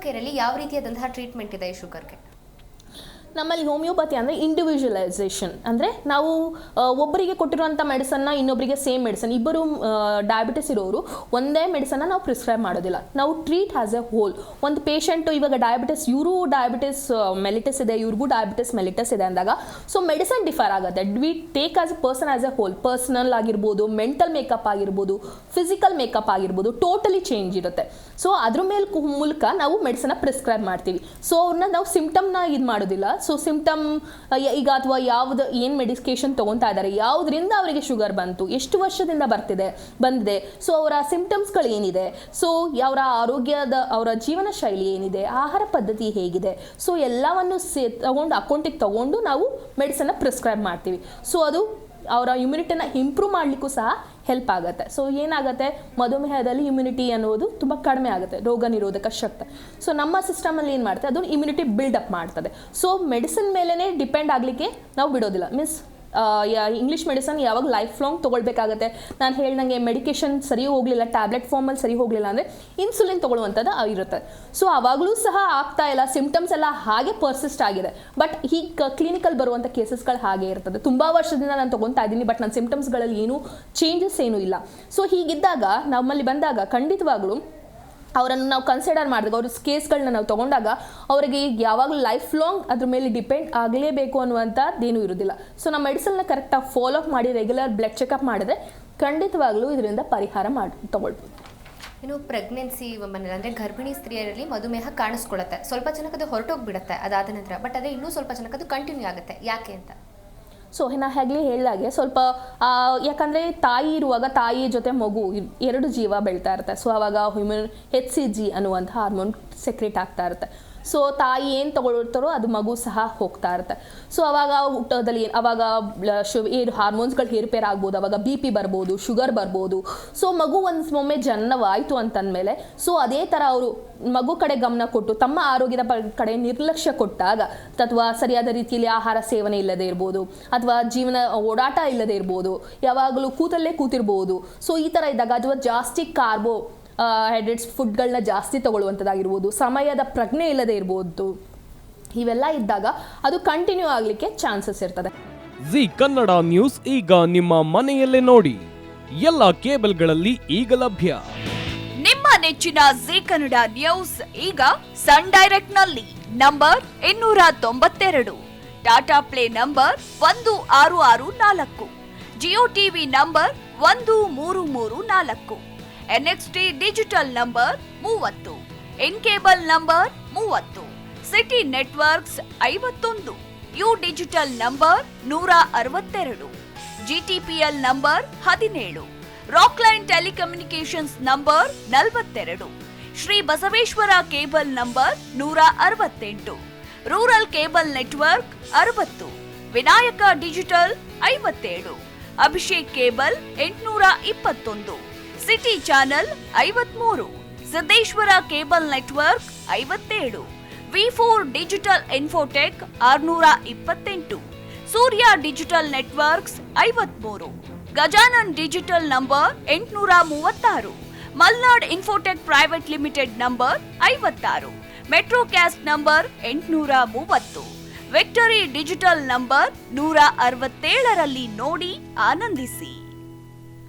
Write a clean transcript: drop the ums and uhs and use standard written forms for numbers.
ಕೇರಲ್ಲಿ ಯಾವ ರೀತಿಯಾದಂತಹ ಟ್ರೀಟ್ಮೆಂಟ್ ಇದೆ ಈ ಶುಗರ್ಗೆ? ನಮ್ಮಲ್ಲಿ ಹೋಮಿಯೋಪತಿ ಅಂದರೆ ಇಂಡಿವಿಜುವಲೈಸೇಷನ್, ಅಂದರೆ ನಾವು ಒಬ್ಬರಿಗೆ ಕೊಟ್ಟಿರುವಂಥ ಮೆಡಿಸನ್ನ ಇನ್ನೊಬ್ಬರಿಗೆ ಸೇಮ್ ಮೆಡಿಸನ್, ಇಬ್ಬರು ಡಯಾಬಿಟಿಸ್ ಇರೋರು ಒಂದೇ ಮೆಡಿಸನ್ನ ನಾವು ಪ್ರಿಸ್ಕ್ರೈಬ್ ಮಾಡೋದಿಲ್ಲ. ನಾವು ಟ್ರೀಟ್ ಆ್ಯಸ್ ಎ ಹೋಲ್. ಒಂದು ಪೇಷಂಟು ಇವಾಗ ಡಯಾಬಿಟಿಸ್, ಇವರು ಡಯಾಬಿಟಿಸ್ ಮೆಲಿಟಸ್ ಇದೆ, ಇವ್ರಿಗೂ ಡಯಾಬಿಟಿಸ್ ಮೆಲಿಟಸ್ ಇದೆ ಅಂದಾಗ ಸೊ ಮೆಡಿಸನ್ ಡಿಫರ್ ಆಗುತ್ತೆ. We take as a person as a whole. Personal ಆಗಿರ್ಬೋದು, ಮೆಂಟಲ್ ಮೇಕಪ್ ಆಗಿರ್ಬೋದು, ಫಿಸಿಕಲ್ ಮೇಕಪ್ ಆಗಿರ್ಬೋದು, ಟೋಟಲಿ ಚೇಂಜ್ ಇರುತ್ತೆ. ಸೊ ಅದ್ರ ಮೂಲಕ ನಾವು ಮೆಡಿಸನ್ನ ಪ್ರಿಸ್ಕ್ರೈಬ್ ಮಾಡ್ತೀವಿ. ಸೊ ಅವ್ರನ್ನ ನಾವು ಸಿಂಪ್ಟಮ್ನ ಇದು ಮಾಡೋದಿಲ್ಲ. ಸೊ ಸಿಂಪ್ಟಮ್ ಈಗ ಅಥವಾ ಯಾವ್ದು ಏನು ಮೆಡಿಕೇಶನ್ ತೊಗೊತಾ ಇದ್ದಾರೆ, ಯಾವುದರಿಂದ ಅವರಿಗೆ ಶುಗರ್ ಬಂತು, ಎಷ್ಟು ವರ್ಷದಿಂದ ಬಂದಿದೆ, ಸೊ ಅವರ ಸಿಂಪ್ಟಮ್ಸ್ಗಳು ಏನಿದೆ, ಸೊ ಅವರ ಆರೋಗ್ಯದ ಅವರ ಜೀವನ ಶೈಲಿ ಏನಿದೆ, ಆಹಾರ ಪದ್ಧತಿ ಹೇಗಿದೆ, ಸೊ ಎಲ್ಲವನ್ನು ತಗೊಂಡು ಅಕೌಂಟಿಗೆ ತಗೊಂಡು ನಾವು ಮೆಡಿಸನ್ನ ಪ್ರಿಸ್ಕ್ರೈಬ್ ಮಾಡ್ತೀವಿ. ಸೊ ಅದು ಅವರ ಇಮ್ಯುನಿಟಿನ ಇಂಪ್ರೂವ್ ಮಾಡಲಿಕ್ಕೂ ಸಹ ಹೆಲ್ಪ್ ಆಗುತ್ತೆ. ಸೊ ಏನಾಗುತ್ತೆ, ಮಧುಮೇಹದಲ್ಲಿ ಇಮ್ಯುನಿಟಿ ಅನ್ನೋದು ತುಂಬ ಕಡಿಮೆ ಆಗುತ್ತೆ, ರೋಗ ನಿರೋಧಕ ಶಕ್ತಿ. ಸೊ ನಮ್ಮ ಸಿಸ್ಟಮಲ್ಲಿ ಏನು ಮಾಡ್ತದೆ, ಅದು ಇಮ್ಯುನಿಟಿ ಬಿಲ್ಡಪ್ ಮಾಡ್ತದೆ. ಸೊ ಮೆಡಿಸಿನ್ ಮೇಲೇ ಡಿಪೆಂಡ್ ಆಗಲಿಕ್ಕೆ ನಾವು ಬಿಡೋದಿಲ್ಲ. ಇಂಗ್ಲೀಷ್ ಮೆಡಿಸನ್ ಯಾವಾಗ ಲೈಫ್ ಲಾಂಗ್ ತೊಗೊಳ್ಬೇಕಾಗತ್ತೆ. ನಾನು ಹೇಳ್ದಂಗೆ ಮೆಡಿಕೇಶನ್ ಸರಿ ಹೋಗಲಿಲ್ಲ, ಟ್ಯಾಬ್ಲೆಟ್ ಫಾರ್ಮಲ್ಲಿ ಸರಿ ಹೋಗಲಿಲ್ಲ ಅಂದರೆ ಇನ್ಸುಲಿನ್ ತೊಗೊಳ್ಳುವಂಥದ್ದು ಇರುತ್ತೆ. ಸೊ ಆವಾಗಲೂ ಸಹ ಆಗ್ತಾ ಇಲ್ಲ, ಸಿಂಪ್ಟಮ್ಸ್ ಎಲ್ಲ ಹಾಗೆ ಪರ್ಸಿಸ್ಟ್ ಆಗಿದೆ. ಬಟ್ ಈಗ ಕ್ಲಿನಿಕಲ್ ಬರುವಂಥ ಕೇಸಸ್ಗಳು ಹಾಗೆ ಇರ್ತದೆ. ತುಂಬ ವರ್ಷದಿಂದ ನಾನು ತೊಗೊತಾ ಇದ್ದೀನಿ, ಬಟ್ ನನ್ನ ಸಿಂಪ್ಟಮ್ಸ್ಗಳಲ್ಲಿ ಏನೂ ಚೇಂಜಸ್ ಏನೂ ಇಲ್ಲ. ಸೊ ಹೀಗಿದ್ದಾಗ ನಮ್ಮಲ್ಲಿ ಬಂದಾಗ ಖಂಡಿತವಾಗ್ಲೂ ಅವರನ್ನು ನಾವು ಕನ್ಸಿಡರ್ ಮಾಡಿದಾಗ, ಅವ್ರ ಕೇಸ್ಗಳನ್ನ ನಾವು ತೊಗೊಂಡಾಗ ಅವರಿಗೆ ಯಾವಾಗಲೂ ಲೈಫ್ ಲಾಂಗ್ ಅದ್ರ ಮೇಲೆ ಡಿಪೆಂಡ್ ಆಗಲೇಬೇಕು ಅನ್ನುವಂಥದ್ದೇನೂ ಇರೋದಿಲ್ಲ. ಸೊ ನಮ್ಮ ಮೆಡಿಸನ್ನ ಕರೆಕ್ಟಾಗಿ ಫಾಲೋ ಅಪ್ ಮಾಡಿ ರೆಗ್ಯುಲರ್ ಬ್ಲಡ್ ಚೆಕಪ್ ಮಾಡಿದ್ರೆ ಖಂಡಿತವಾಗ್ಲೂ ಇದರಿಂದ ಪರಿಹಾರ ತೊಗೊಳ್ಬೋದು. ಇನ್ನು ಪ್ರೆಗ್ನೆನ್ಸಿ ವುಮನ್ ಅಂದರೆ ಗರ್ಭಿಣಿ ಸ್ತ್ರೀಯರಲ್ಲಿ ಮಧುಮೇಹ ಕಾಣಿಸ್ಕೊಳ್ಳುತ್ತೆ, ಸ್ವಲ್ಪ ಜನಕ್ಕೆ ಅದು ಹೊರಟೋಗ್ಬಿಡುತ್ತೆ ಅದಾದ ನಂತರ, ಬಟ್ ಅದೇ ಇನ್ನೂ ಸ್ವಲ್ಪ ಜನಕ್ಕೆ ಅದು ಕಂಟಿನ್ಯೂ ಆಗುತ್ತೆ, ಯಾಕೆ ಅಂತ? ಸೊ ನಾ ಹೇಗೆ ಹೇಳಿದಾಗೆ ಸ್ವಲ್ಪ ಯಾಕಂದರೆ ತಾಯಿ ಇರುವಾಗ ತಾಯಿಯ ಜೊತೆ ಮಗು ಎರಡು ಜೀವ ಬೆಳ್ತಾ ಇರುತ್ತೆ. ಸೊ ಆವಾಗ HCG ಅನ್ನುವಂಥ ಹಾರ್ಮೋನ್ ಸೆಕ್ರೇಟ್ ಆಗ್ತಾ ಇರುತ್ತೆ. ಸೊ ತಾಯಿ ಏನು ತಗೊಳ್ತಾರೋ ಅದು ಮಗು ಸಹ ಹೋಗ್ತಾ ಇರುತ್ತೆ. ಸೊ ಅವಾಗ ಊಟದಲ್ಲಿ ಅವಾಗ ಹಾರ್ಮೋನ್ಸ್ಗಳು ಹೇರುಪೇರು ಆಗ್ಬೋದು, ಅವಾಗ BP ಬರ್ಬೋದು, ಶುಗರ್ ಬರ್ಬೋದು. ಸೊ ಮಗು ಒಮ್ಮೆ ಜನನವಾಯಿತು ಅಂತಂದಮೇಲೆ ಸೊ ಅದೇ ಥರ ಅವರು ಮಗು ಕಡೆ ಗಮನ ಕೊಟ್ಟು ತಮ್ಮ ಆರೋಗ್ಯದ ಕಡೆ ನಿರ್ಲಕ್ಷ್ಯ ಕೊಟ್ಟಾಗ, ಅಥವಾ ಸರಿಯಾದ ರೀತಿಯಲ್ಲಿ ಆಹಾರ ಸೇವನೆ ಇಲ್ಲದೆ ಇರ್ಬೋದು, ಅಥವಾ ಜೀವನ ಓಡಾಟ ಇಲ್ಲದೆ ಇರ್ಬೋದು, ಯಾವಾಗಲೂ ಕೂತಲ್ಲೇ ಕೂತಿರ್ಬೋದು. ಸೊ ಈ ಥರ ಇದ್ದಾಗ ಅಥವಾ ಜಾಸ್ತಿ ಹೈಡ್ರೇಟ್ಸ್ ಫುಡ್ಗಳನ್ನ ಜಾಸ್ತಿ ತಗೊಳ್ಳುವಂಥದ್ದಾಗಿರ್ಬೋದು, ಸಮಯದ ಪ್ರಜ್ಞೆ ಇಲ್ಲದೆ ಇರ್ಬೋದು, ಇವೆಲ್ಲ ಇದ್ದಾಗ ಅದು ಕಂಟಿನ್ಯೂ ಆಗಲಿಕ್ಕೆ ಚಾನ್ಸಸ್ ಇರ್ತದೆ. ಜಿ ಕನ್ನಡ ನ್ಯೂಸ್ ಈಗ ನಿಮ್ಮ ಮನೆಯಲ್ಲೇ ನೋಡಿ, ಎಲ್ಲ ಕೇಬಲ್ಗಳಲ್ಲಿ ಈಗ ಲಭ್ಯ. ನಿಮ್ಮ ನೆಚ್ಚಿನ ಜಿ ಕನ್ನಡ ನ್ಯೂಸ್ ಈಗ ಸನ್ ಡೈರೆಕ್ಟ್ ನಲ್ಲಿ number 292, Tata play number 1664, Jio TV number 1334, NXT digital number 30, in cable number 30, city networks 51, U digital number 162, GTPL number 17, Rockline telecommunications number 42, Shri Basaveshwara cable number 168, rural cable network 60, Vinayaka digital 57, Abhishek cable 821, city channel 53, Siddeshwara cable network 57, V4 digital Infotech 628, Surya digital networks 53, Gajanan digital number 836, Malnad Infotech private limited number 56, Metrocast number 830, Victory digital number 167ರಲ್ಲಿ ನೋಡಿ ಆನಂದಿಸಿ.